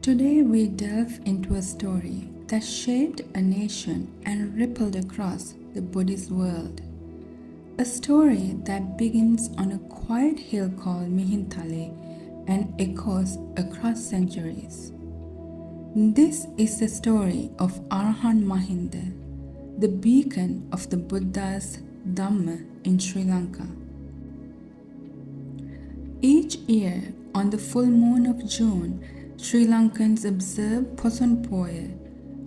Today we delve into a story that shaped a nation and rippled across the Buddhist world. A story that begins on a quiet hill called Mihintale and echoes across centuries. This is the story of Arahant Mahinda, the beacon of the Buddha's Dhamma in Sri Lanka. Each year, on the full moon of June, Sri Lankans observe Poson Poya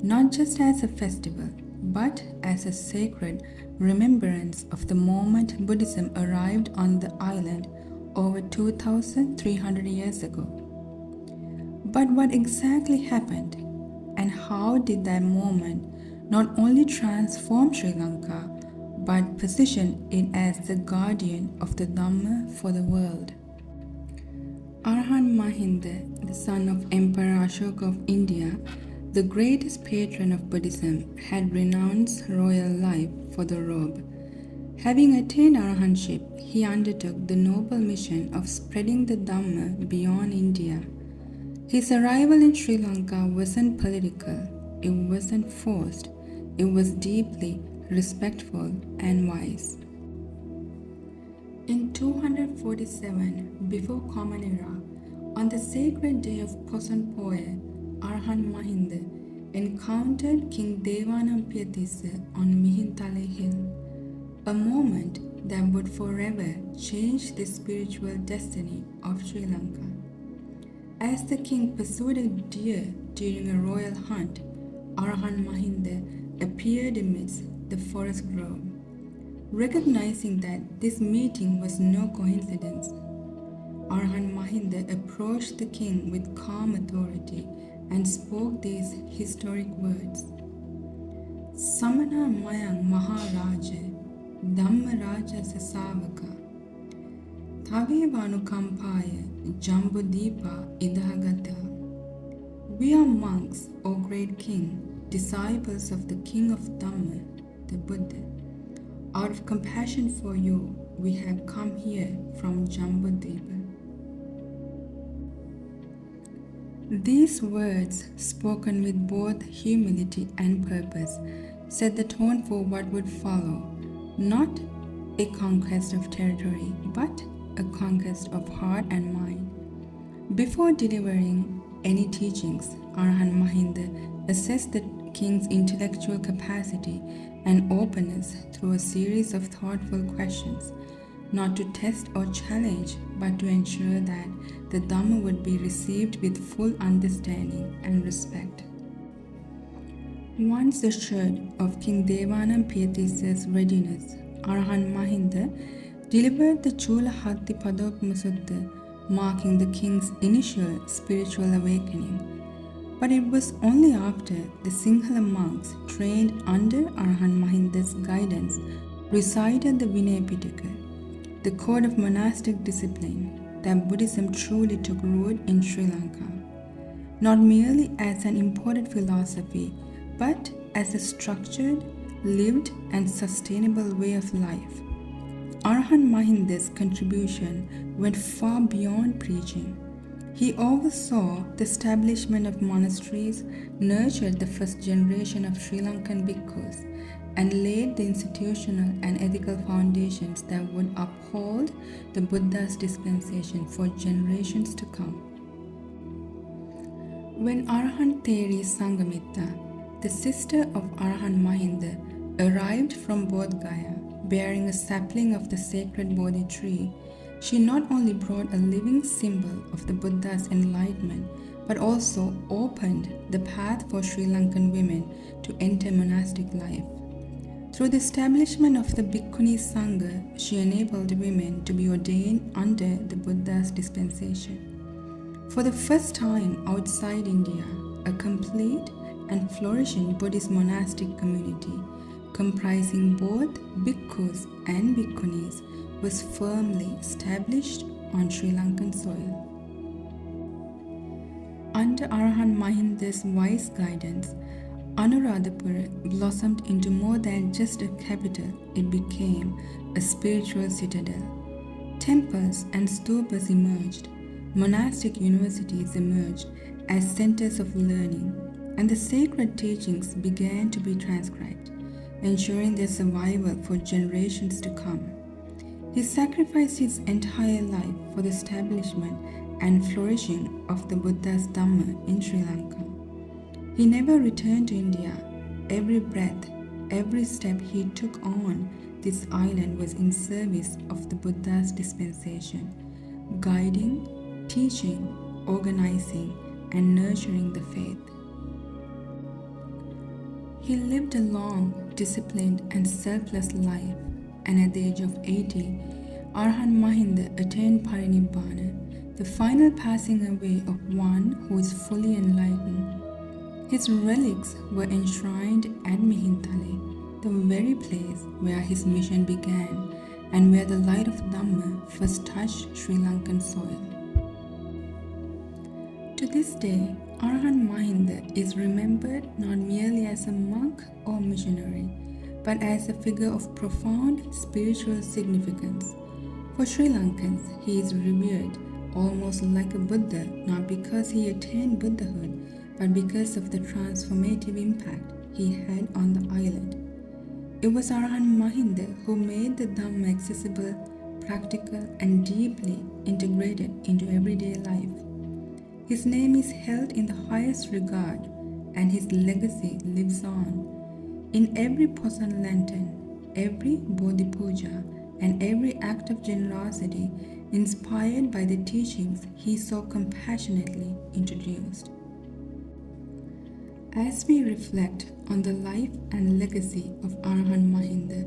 not just as a festival, but as a sacred remembrance of the moment Buddhism arrived on the island over 2,300 years ago. But what exactly happened, and how did that moment not only transform Sri Lanka, but position it as the guardian of the Dhamma for the world? Arahant Mahinda, the son of Emperor Ashoka of India, the greatest patron of Buddhism, had renounced royal life for the robe. Having attained arahantship, he undertook the noble mission of spreading the Dhamma beyond India. His arrival in Sri Lanka wasn't political, it wasn't forced, it was deeply respectful and wise. In 247 before Common Era, on the sacred day of Poson Poya, Arahant Mahinda encountered King Devanampiyathissa on Mihintale Hill, a moment that would forever change the spiritual destiny of Sri Lanka. As the king pursued a deer during a royal hunt, Arahant Mahinda appeared amidst the forest grove. Recognizing that this meeting was no coincidence, Arahant Mahinda approached the king with calm authority and spoke these historic words. Samana Mayang Maharaja Dhammaraja Sasavaka Tavevanu Kampaya Jambudipa Idahagata. We are monks, O great king, disciples of the king of Dhamma, the Buddha. Out of compassion for you, we have come here from Jambudipa. These words, spoken with both humility and purpose, set the tone for what would follow. Not a conquest of territory, but a conquest of heart and mind. Before delivering any teachings, Arahant Mahinda assessed the king's intellectual capacity and openness through a series of thoughtful questions, not to test or challenge, but to ensure that the Dhamma would be received with full understanding and respect. Once assured of King Devanampiyatissa's readiness, Arahant Mahinda delivered the Chula Hatti Padopama Sutta, marking the king's initial spiritual awakening. But it was only after the Sinhala monks trained under Arahant Mahinda's guidance recited the Vinaya Pitaka, the code of monastic discipline, that Buddhism truly took root in Sri Lanka, not merely as an imported philosophy, but as a structured, lived and sustainable way of life. Arahant Mahinda's contribution went far beyond preaching. He oversaw the establishment of monasteries, nurtured the first generation of Sri Lankan bhikkhus, and laid the institutional and ethical foundations that would uphold the Buddha's dispensation for generations to come. When Arahant Theri Sangamitta, the sister of Arahant Mahinda, arrived from Bodh Gaya, bearing a sapling of the sacred Bodhi tree, she not only brought a living symbol of the Buddha's enlightenment, but also opened the path for Sri Lankan women to enter monastic life. Through the establishment of the Bhikkhuni Sangha, she enabled women to be ordained under the Buddha's dispensation. For the first time outside India, a complete and flourishing Buddhist monastic community, comprising both bhikkhus and bhikkhunis, was firmly established on Sri Lankan soil. Under Arahant Mahinda's wise guidance, Anuradhapura blossomed into more than just a capital, it became a spiritual citadel. Temples and stupas emerged, Monastic universities emerged as centers of learning, and the sacred teachings began to be transcribed, ensuring their survival for generations to come. He sacrificed his entire life for the establishment and flourishing of the Buddha's Dhamma in Sri Lanka. He never returned to India. Every breath, every step he took on this island was in service of the Buddha's dispensation, guiding, teaching, organizing, and nurturing the faith. He lived a long, disciplined, and selfless life, and at the age of 80, Arahant Mahinda attained Parinibbana, the final passing away of one who is fully enlightened. His relics were enshrined at Mihintale, the very place where his mission began and where the light of Dhamma first touched Sri Lankan soil. To this day, Arahant Mahinda is remembered not merely as a monk or missionary, but as a figure of profound spiritual significance. For Sri Lankans, he is revered almost like a Buddha, not because he attained Buddhahood, but because of the transformative impact he had on the island. It was Arahant Mahinda who made the Dhamma accessible, practical, and deeply integrated into everyday life. His name is held in the highest regard, and his legacy lives on. In every Poson lantern, every Bodhi Puja, and every act of generosity inspired by the teachings he so compassionately introduced. As we reflect on the life and legacy of Arahant Mahinda,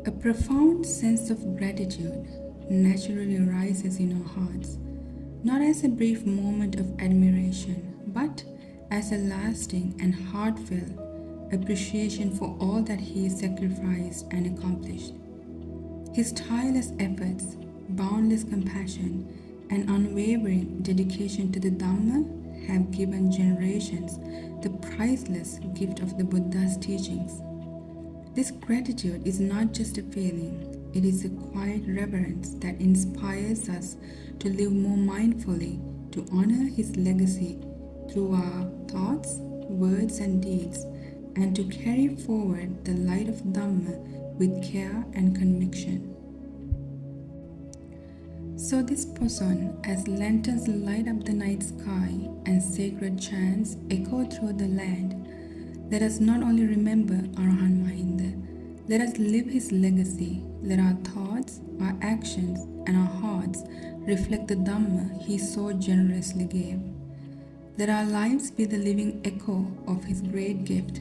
a profound sense of gratitude naturally arises in our hearts, not as a brief moment of admiration, but as a lasting and heartfelt appreciation for all that he sacrificed and accomplished. His tireless efforts, boundless compassion, and unwavering dedication to the Dhamma have given generations the priceless gift of the Buddha's teachings. This gratitude is not just a feeling, it is a quiet reverence that inspires us to live more mindfully, to honor his legacy through our thoughts, words, and deeds, and to carry forward the light of Dhamma with care and conviction. So this Poson, as lanterns light up the night sky and sacred chants echo through the land, let us not only remember Arahant Mahinda, let us live his legacy. Let our thoughts, our actions, and our hearts reflect the Dhamma he so generously gave. Let our lives be the living echo of his great gift.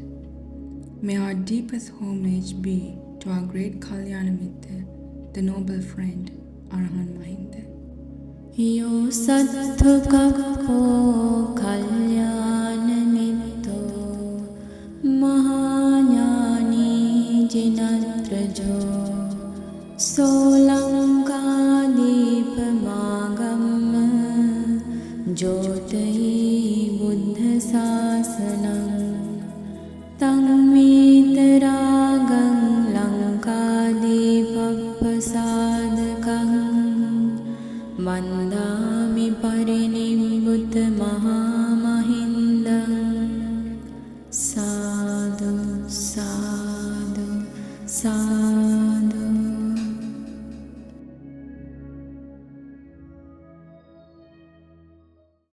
May our deepest homage be to our great Kalyanamitta, the noble friend, Arahant Mahinda. Yo sattva kakko kalyanamitta mahāñāni jinatrajo solanka dīpamāgamma jyota